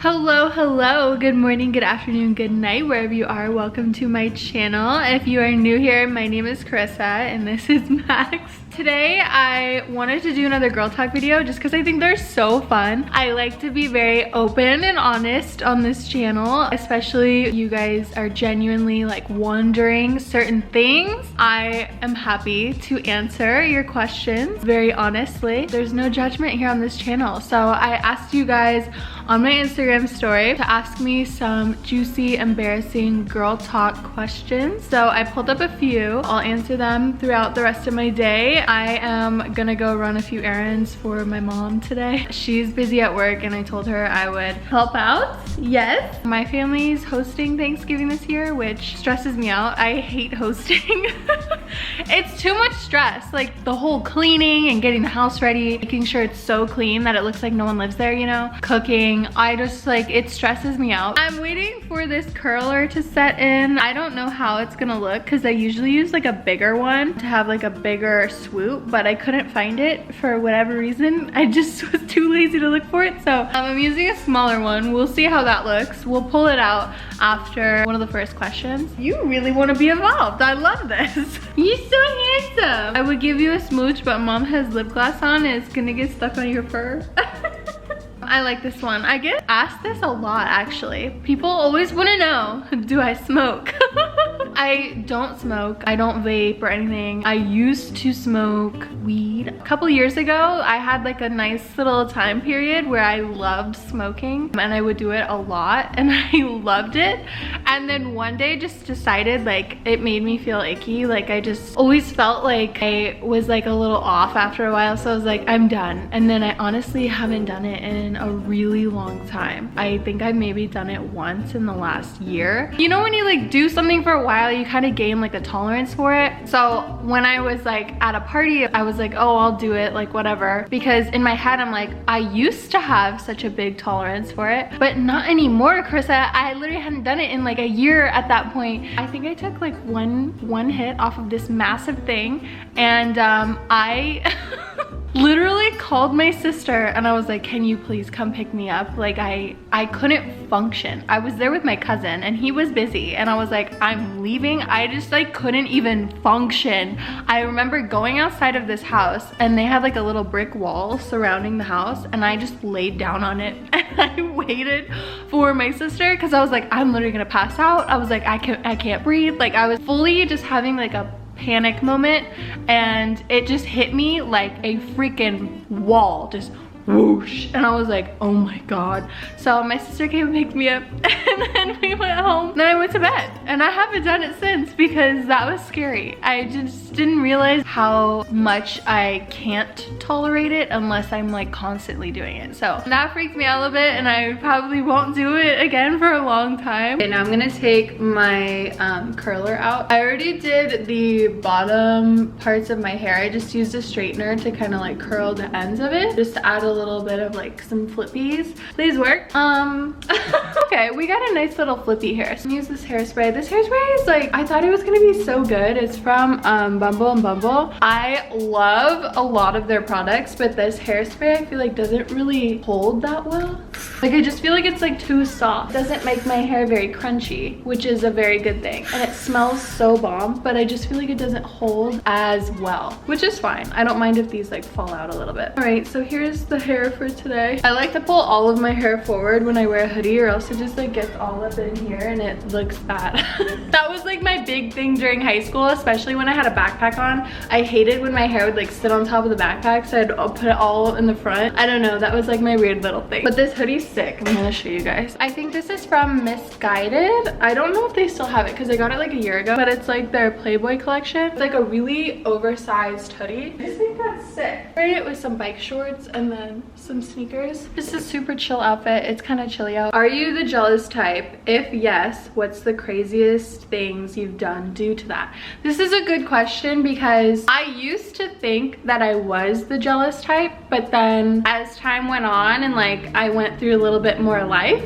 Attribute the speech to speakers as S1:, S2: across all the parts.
S1: Hello, good morning, good afternoon, good night, wherever you are. Welcome to my channel. If you are new here, my name is Karissa and this is Max. Today I wanted to do another girl talk video just because I think they're so fun. I like to be very open and honest on this channel, especially you guys are genuinely like wondering certain things. I am happy to answer your questions very honestly. There's no judgment here on this channel. So I asked you guys on my Instagram story to ask me some juicy, embarrassing girl talk questions. So I pulled up a few. I'll answer them throughout the rest of my day. I am gonna go run a few errands for my mom today. She's busy at work and I told her I would help out. Yes. My family's hosting Thanksgiving this year, which stresses me out. I hate hosting. It's too much stress. Like the whole cleaning and getting the house ready, making sure it's so clean that it looks like no one lives there, you know? Cooking. I just like, it stresses me out. I'm waiting for this curler to set in. I don't know how it's gonna look because I usually use like a bigger one to have like a bigger swoop, but I couldn't find it for whatever reason. I just was too lazy to look for it. So I'm using a smaller one. We'll see how that looks. We'll pull it out after one of the first questions. You really want to be involved. I love this. You're so handsome. I would give you a smooch, but mom has lip gloss on and it's gonna get stuck on your fur. I like this one. I get asked this a lot actually. People always want to know, do I smoke? I don't smoke. I don't vape or anything. I used to smoke weed. A couple years ago, I had like a nice little time period where I loved smoking and I would do it a lot and I loved it. And then one day just decided like it made me feel icky. Like I just always felt like I was like a little off after a while. So I was like, I'm done. And then I honestly haven't done it in a really long time. I think I've maybe done it once in the last year. You know when you like do something for a while, you kind of gain like a tolerance for it. So when I was like at a party, I was like, oh, I'll do it, like whatever. Because in my head, I'm like, I used to have such a big tolerance for it, but not anymore, Karissa. I literally hadn't done it in like a year at that point. I think I took like one hit off of this massive thing and I literally called my sister and I was like, can you please come pick me up? Like I couldn't function. I was there with my cousin and he was busy and I was like, I'm leaving. I just like couldn't even function. I remember going outside of this house and they had like a little brick wall surrounding the house and I just laid down on it and I waited for my sister because I was like, I'm literally gonna pass out. I was like, I can't breathe. Like I was fully just having like a panic moment and it just hit me like a freaking wall, just whoosh, and I was like, oh my god. So my sister came and picked me up and then we went home. Then I went to bed and I haven't done it since because that was scary. I just didn't realize how much I can't tolerate it unless I'm like constantly doing it. So that freaked me out a little bit and I probably won't do it again for a long time. Okay, now I'm gonna take my curler out. I already did the bottom parts of my hair. I just used a straightener to kind of like curl the ends of it, just to add a little bit of like some flippies. Please work. Okay, we got a nice little flippy here. So I'm gonna use this hairspray. This hairspray is like, I thought it was gonna be so good. It's from Bumble and Bumble. I love a lot of their products, but this hairspray I feel like doesn't really hold that well. Like I just feel like it's like too soft. It doesn't make my hair very crunchy, which is a very good thing. And it smells so bomb, but I just feel like it doesn't hold as well, which is fine. I don't mind if these like fall out a little bit. All right, so here's the hair for today. I like to pull all of my hair forward when I wear a hoodie or else it just like gets all up in here and it looks bad. That was like my big thing during high school, especially when I had a backpack on. I hated when my hair would like sit on top of the backpack, so I'd put it all in the front. I don't know, that was like my weird little thing. But this hoodie's sick. I'm gonna show you guys. I think this is from Misguided. I don't know if they still have it because I got it like a year ago, but it's like their Playboy collection. It's like a really oversized hoodie. I just think that's sick. Wearing it with some bike shorts and then some sneakers. This is a super chill outfit. It's kind of chilly out. Are you the jealous type? If yes, what's the craziest things you've done due to that? This is a good question because I used to think that I was the jealous type, but then as time went on and like I went through a little bit more life,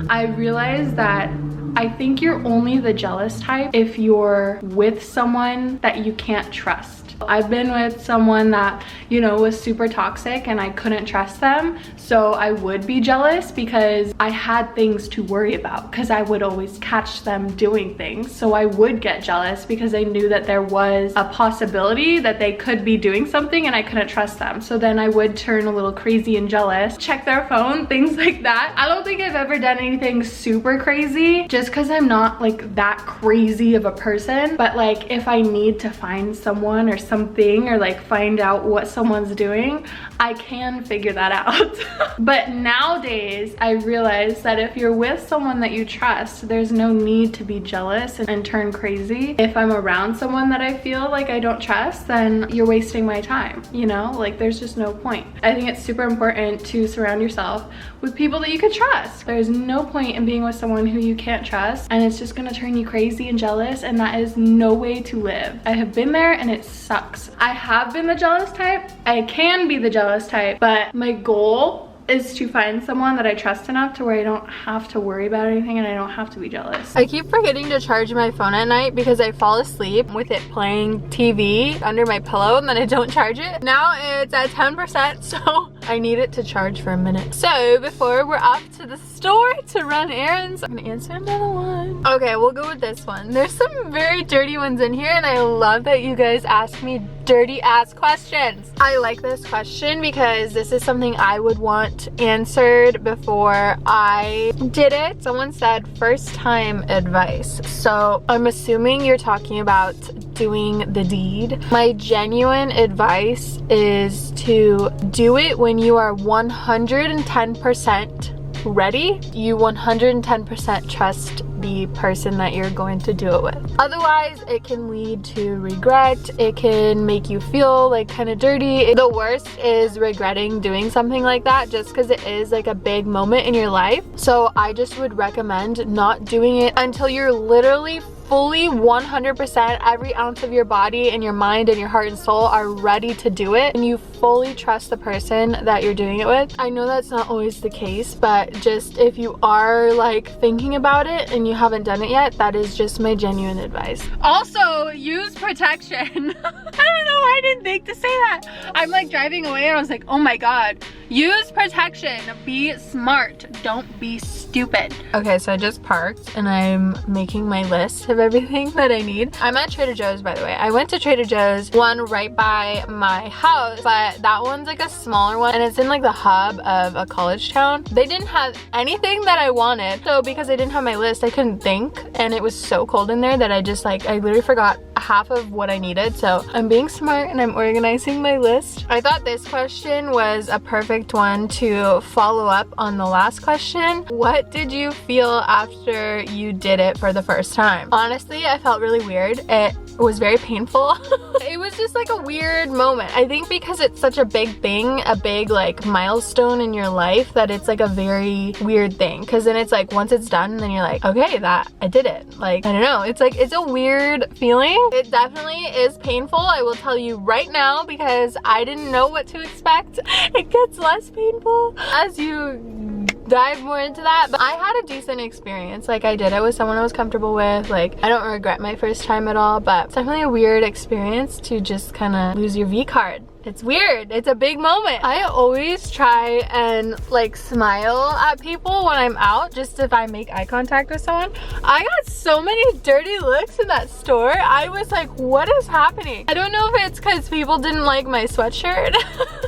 S1: I realized that I think you're only the jealous type if you're with someone that you can't trust. I've been with someone that, you know, was super toxic and I couldn't trust them, so I would be jealous because I had things to worry about, because I would always catch them doing things. So I would get jealous because I knew that there was a possibility that they could be doing something and I couldn't trust them. So then I would turn a little crazy and jealous, check their phone, things like that. I don't think I've ever done anything super crazy, just because I'm not like that crazy of a person. But like if I need to find someone or something, or like find out what someone's doing, I can figure that out. But nowadays I realize that if you're with someone that you trust, there's no need to be jealous and turn crazy. If I'm around someone that I feel like I don't trust, then you're wasting my time, you know? Like there's just no point. I think it's super important to surround yourself with people that you can trust. There's no point in being with someone who you can't trust, and it's just gonna turn you crazy and jealous, and that is no way to live. I have been there and it sucks. I have been the jealous type. I can be the jealous type, but my goal is to find someone that I trust enough to where I don't have to worry about anything and I don't have to be jealous. I keep forgetting to charge my phone at night because I fall asleep with it playing TV under my pillow and then I don't charge it. Now it's at 10%, so I need it to charge for a minute. So before we're off to the store to run errands, I'm gonna answer another one. Okay, we'll go with this one. There's some very dirty ones in here and I love that you guys ask me dirty ass questions. I like this question because this is something I would want answered before I did it. Someone said first time advice. So I'm assuming you're talking about doing the deed. My genuine advice is to do it when you are 110% ready. You 110% trust the person that you're going to do it with. Otherwise, it can lead to regret. It can make you feel like kind of dirty. The worst is regretting doing something like that just because it is like a big moment in your life. So I just would recommend not doing it until you're literally fully 100% every ounce of your body and your mind and your heart and soul are ready to do it, and you fully trust the person that you're doing it with. I know that's not always the case, but just if you are like thinking about it and you haven't done it yet, that is just my genuine advice. Also, use protection. I don't know why I didn't think to say that. I'm like driving away and I was like, oh my god, use protection. Be smart, don't be stupid. Okay, so I just parked and I'm making my list of everything that I need. I'm at Trader Joe's, by the way. I went to Trader Joe's, one right by my house, but that one's like a smaller one and it's in like the hub of a college town. They didn't have anything that I wanted, so because I didn't have my list, I couldn't think, and it was so cold in there that I literally forgot half of what I needed. So I'm being smart and I'm organizing my list. I thought this question was a perfect one to follow up on the last question. What did you feel after you did it for the first time? Honestly, I felt really weird. It was very painful. It was just like a weird moment. I think because it's such a big thing, a big like milestone in your life, that it's like a very weird thing, because then it's like once it's done, then you're like, okay, that I did it. Like, I don't know, it's like, it's a weird feeling. It definitely is painful, I will tell you right now, because I didn't know what to expect. It gets less painful as you dive more into that, but I had a decent experience. Like, I did it with someone I was comfortable with. Like, I don't regret my first time at all, but it's definitely a weird experience to just kind of lose your V card. It's weird. It's a big moment. I always try and like smile at people when I'm out, just if I make eye contact with someone. I got so many dirty looks in that store. I was like, what is happening? I don't know if it's because people didn't like my sweatshirt.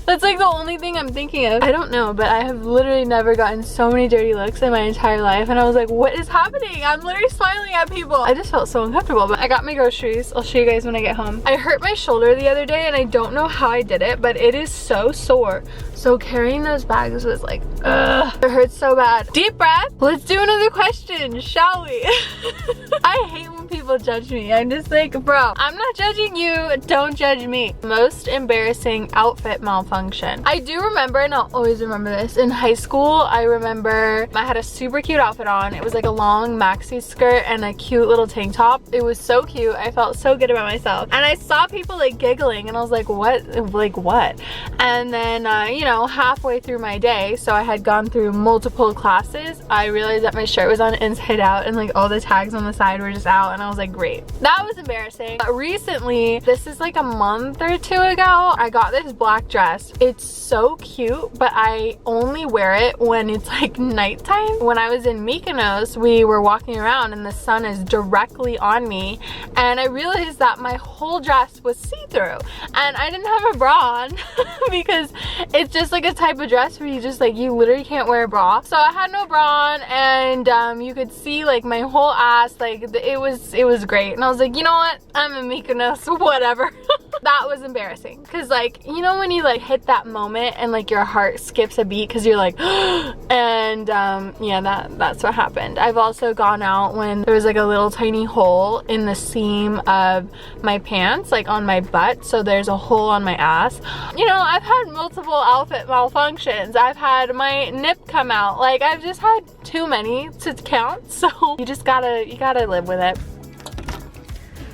S1: That's like the only thing I'm thinking of. I don't know, but I have literally never gotten so many dirty looks in my entire life, and I was like, what is happening? I'm literally smiling at people. I just felt so uncomfortable, but I got my groceries. I'll show you guys when I get home. I hurt my shoulder the other day and I don't know how I did it, but it is so sore. So carrying those bags was like, ugh, it hurts so bad. Deep breath. Let's do another question, shall we? I hate when people judge me. I'm just like, bro, I'm not judging you, don't judge me. Most embarrassing outfit malfunction. malfunction. I do remember, and I'll always remember this, in high school, I remember I had a super cute outfit on. It was like a long maxi skirt and a cute little tank top. It was so cute. I felt so good about myself. And I saw people like giggling and I was like, what? Like what? And then, you know, halfway through my day, so I had gone through multiple classes, I realized that my shirt was on inside out and like all the tags on the side were just out, and I was like, great. That was embarrassing. But recently, this is like a month or two ago, I got this black dress. It's so cute, but I only wear it when it's like nighttime. When I was in Mykonos, we were walking around and the sun is directly on me, and I realized that my whole dress was see-through and I didn't have a bra on because it's just like a type of dress where you just like, you literally can't wear a bra. So I had no bra on, and you could see like my whole ass. Like it was great, and I was like, you know what, I'm in Mykonos, whatever. That was embarrassing because, like, you know when you like hit that moment and like your heart skips a beat because you're like and yeah, that's what happened. I've also gone out when there was like a little tiny hole in the seam of my pants, like on my butt, so there's a hole on my ass. You know, I've had multiple outfit malfunctions. I've had my nip come out. Like, I've just had too many to count, so you gotta live with it.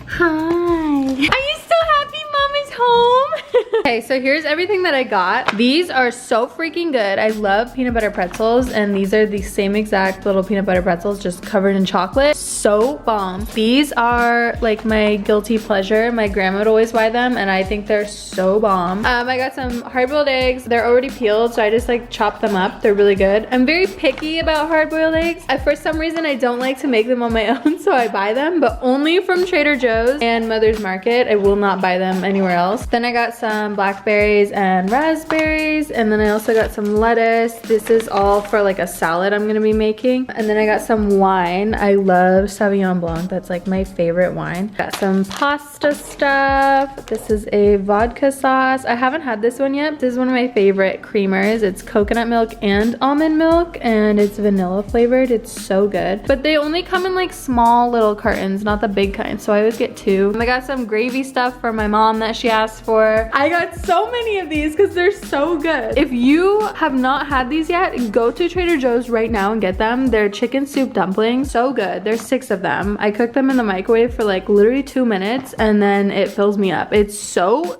S1: Hi. Are you so happy mom is home? Okay, so here's everything that I got. These are so freaking good. I love peanut butter pretzels, and these are the same exact little peanut butter pretzels, just covered in chocolate. So bomb. These are like my guilty pleasure. My grandma would always buy them, and I think they're so bomb. I got some hard-boiled eggs. They're already peeled, so I just like chop them up. They're really good. I'm very picky about hard-boiled eggs. For some reason, I don't like to make them on my own, so I buy them, but only from Trader Joe's and Mother's Market. I will not buy them anywhere else. Then I got some blackberries and raspberries, and then I also got some lettuce. This is all for like a salad I'm gonna be making. And then I got some wine. I love Sauvignon Blanc. That's like my favorite wine. Got some pasta stuff. This is a vodka sauce. I haven't had this one yet. This is one of my favorite creamers. It's coconut milk and almond milk, and it's vanilla flavored. It's so good. But they only come in like small little cartons, not the big kind, so I always get two. I got some gravy stuff for my mom that she asked for. I got so many of these because they're so good. If you have not had these yet, go to Trader Joe's right now and get them. They're chicken soup dumplings. So good. There's 6 of them. I cook them in the microwave for like literally 2 minutes, and then it fills me up. It's so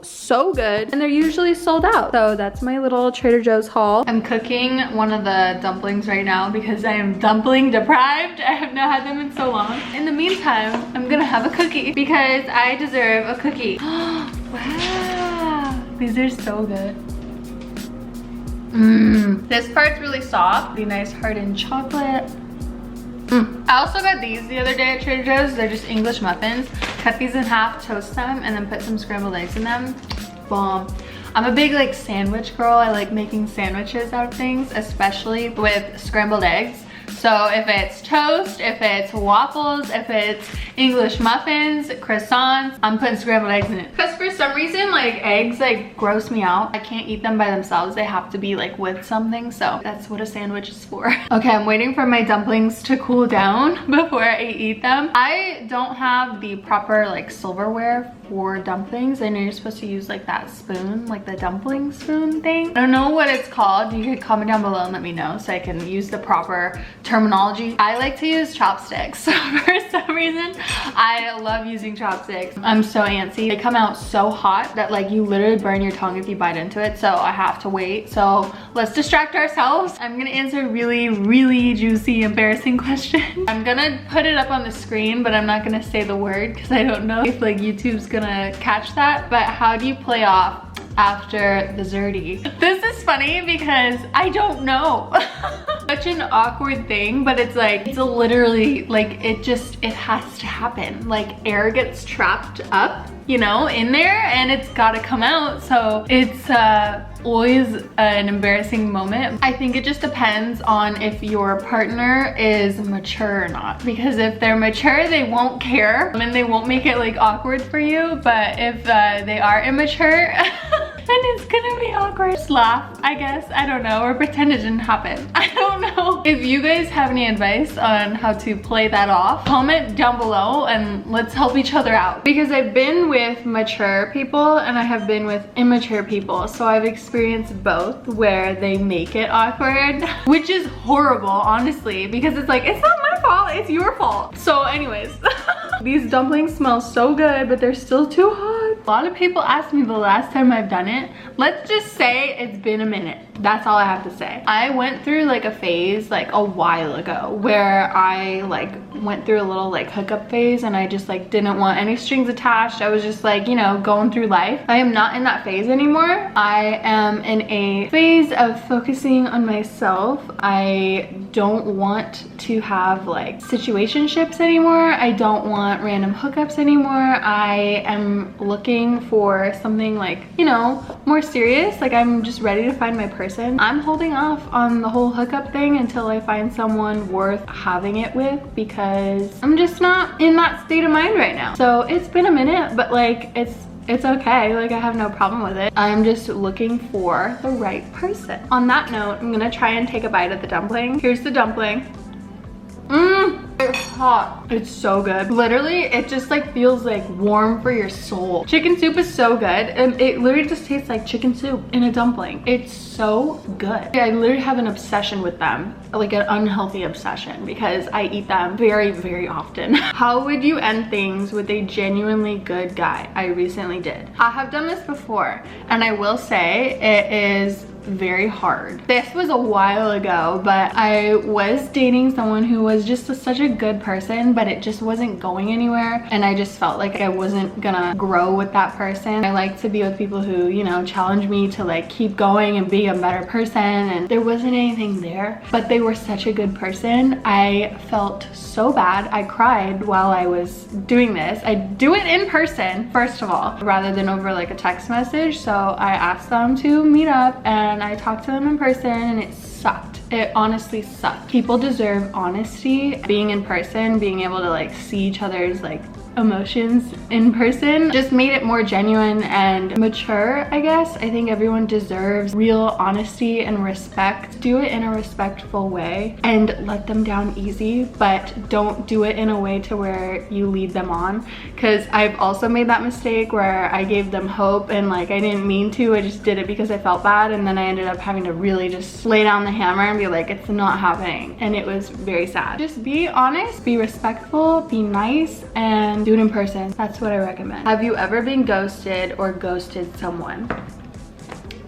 S1: good, and they're usually sold out. So that's my little Trader Joe's haul. I'm cooking one of the dumplings right now because I am dumpling deprived. I have not had them in so long. In the meantime, I'm gonna have a cookie because I deserve a cookie. Wow, these are so good. This part's really soft. The nice hardened chocolate. I also got these the other day at Trader Joe's. They're just English muffins. Cut these in half, toast them, and then put some scrambled eggs in them. Bomb. I'm a big like sandwich girl. I like making sandwiches out of things, especially with scrambled eggs. So if it's toast, if it's waffles, if it's English muffins, croissants, I'm putting scrambled eggs in it. Because for some reason, like eggs like gross me out. I can't eat them by themselves. They have to be like with something. So that's what a sandwich is for. Okay, I'm waiting for my dumplings to cool down before I eat them. I don't have the proper like silverware for dumplings. I know you're supposed to use like that spoon, like the dumpling spoon thing. I don't know what it's called. You could comment down below and let me know so I can use the proper terminology. I like to use chopsticks. So for some reason, I love using chopsticks. I'm so antsy. They come out so hot that like you literally burn your tongue if you bite into it. So I have to wait. So let's distract ourselves. I'm gonna answer a really juicy, embarrassing question. I'm gonna put it up on the screen, but I'm not gonna say the word because I don't know if like YouTube's gonna catch that. But how do you play off after the zerty? This is funny because I don't know. Such an awkward thing, but it's like, it's literally like, it has to happen. Like air gets trapped up, you know, in there, and it's gotta come out. So it's always an embarrassing moment. I think it just depends on if your partner is mature or not, because if they're mature, they won't care and they won't make it like awkward for you. But if they are immature, it's gonna be awkward. Just laugh, I guess. I don't know, or pretend it didn't happen. I don't know. If you guys have any advice on how to play that off, comment down below and let's help each other out. Because I've been with mature people and I have been with immature people, so I've experienced both where they make it awkward, which is horrible, honestly, because it's like, it's not my fault, it's your fault. So anyways, these dumplings smell so good, but they're still too hot. A lot of people asked me the last time I've done it. Let's just say it's been a minute. That's all I have to say. I went through like a phase like a while ago where I like went through a little like hookup phase and I just like didn't want any strings attached. I was just like, you know, going through life. I am not in that phase anymore. I am in a phase of focusing on myself. I don't want to have like situationships anymore. I don't want random hookups anymore. I am looking for something like, you know, more serious. Like I'm just ready to find my person. I'm holding off on the whole hookup thing until I find someone worth having it with, because I'm just not in that state of mind right now. So it's been a minute, but like it's okay. Like I have no problem with it. I'm just looking for the right person. On that note, I'm gonna try and take a bite of the dumpling. Here's the dumpling. It's hot. It's so good. Literally, it just like feels like warm for your soul. Chicken soup is so good, and it literally just tastes like chicken soup in a dumpling. It's so good. I literally have an obsession with them, like an unhealthy obsession, because I eat them very, very often. How would you end things with a genuinely good guy? I recently did. I have done this before, and I will say it is very hard. This was a while ago, but I was dating someone who was just such a good person, but it just wasn't going anywhere, and I just felt like I wasn't gonna grow with that person. I like to be with people who, you know, challenge me to like keep going and be a better person, and there wasn't anything there, but they were such a good person. I felt so bad. I cried while I was doing this. I do it in person, first of all, rather than over like a text message. So I asked them to meet up and I talked to them in person, and it sucked. It honestly sucked. People deserve honesty. Being in person, being able to like see each other's like emotions in person just made it more genuine and mature, I guess. I think everyone deserves real honesty and respect. Do it in a respectful way and let them down easy, but don't do it in a way to where you lead them on, because I've also made that mistake where I gave them hope and like I didn't mean to. I just did it because I felt bad, and then I ended up having to really just lay down the hammer and be like, it's not happening, and it was very sad. Just be honest, be respectful, be nice, and do it in person. That's what I recommend. Have you ever been ghosted or ghosted someone?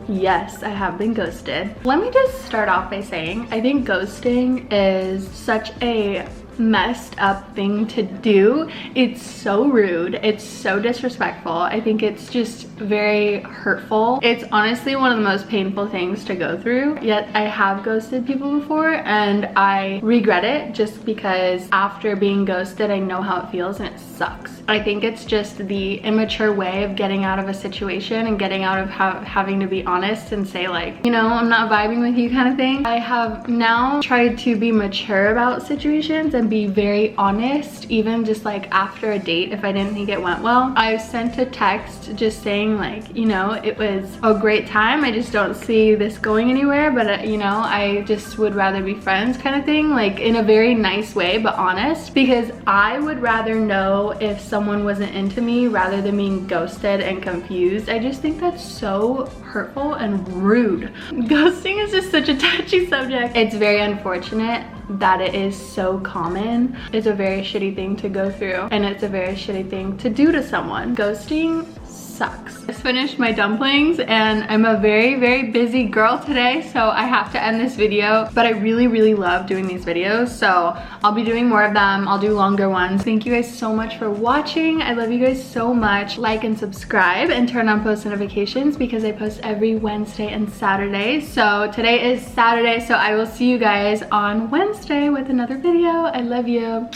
S1: Yes, I have been ghosted. Let me just start off by saying I think ghosting is such a messed up thing to do. It's so rude. It's so disrespectful. I think it's just very hurtful. It's honestly one of the most painful things to go through. Yet I have ghosted people before, and I regret it just because after being ghosted, I know how it feels and it sucks. I think it's just the immature way of getting out of a situation and getting out of having to be honest and say like, you know, I'm not vibing with you kind of thing. I have now tried to be mature about situations and be very honest, even just like after a date if I didn't think it went well. I sent a text just saying like, you know, it was a great time, I just don't see this going anywhere, but you know, I just would rather be friends kind of thing, like in a very nice way but honest, because I would rather know if someone wasn't into me rather than being ghosted and confused. I just think that's so hurtful and rude. Ghosting is just such a touchy subject. It's very unfortunate that it is so common. It's a very shitty thing to go through, and it's a very shitty thing to do to someone. Ghosting sucks. I just finished my dumplings and I'm a very, very busy girl today, so I have to end this video, but I really, really love doing these videos, so I'll be doing more of them. I'll do longer ones. Thank you guys so much for watching. I love you guys so much. Like and subscribe and turn on post notifications because I post every Wednesday and Saturday. So today is Saturday, so I will see you guys on Wednesday with another video. I love you.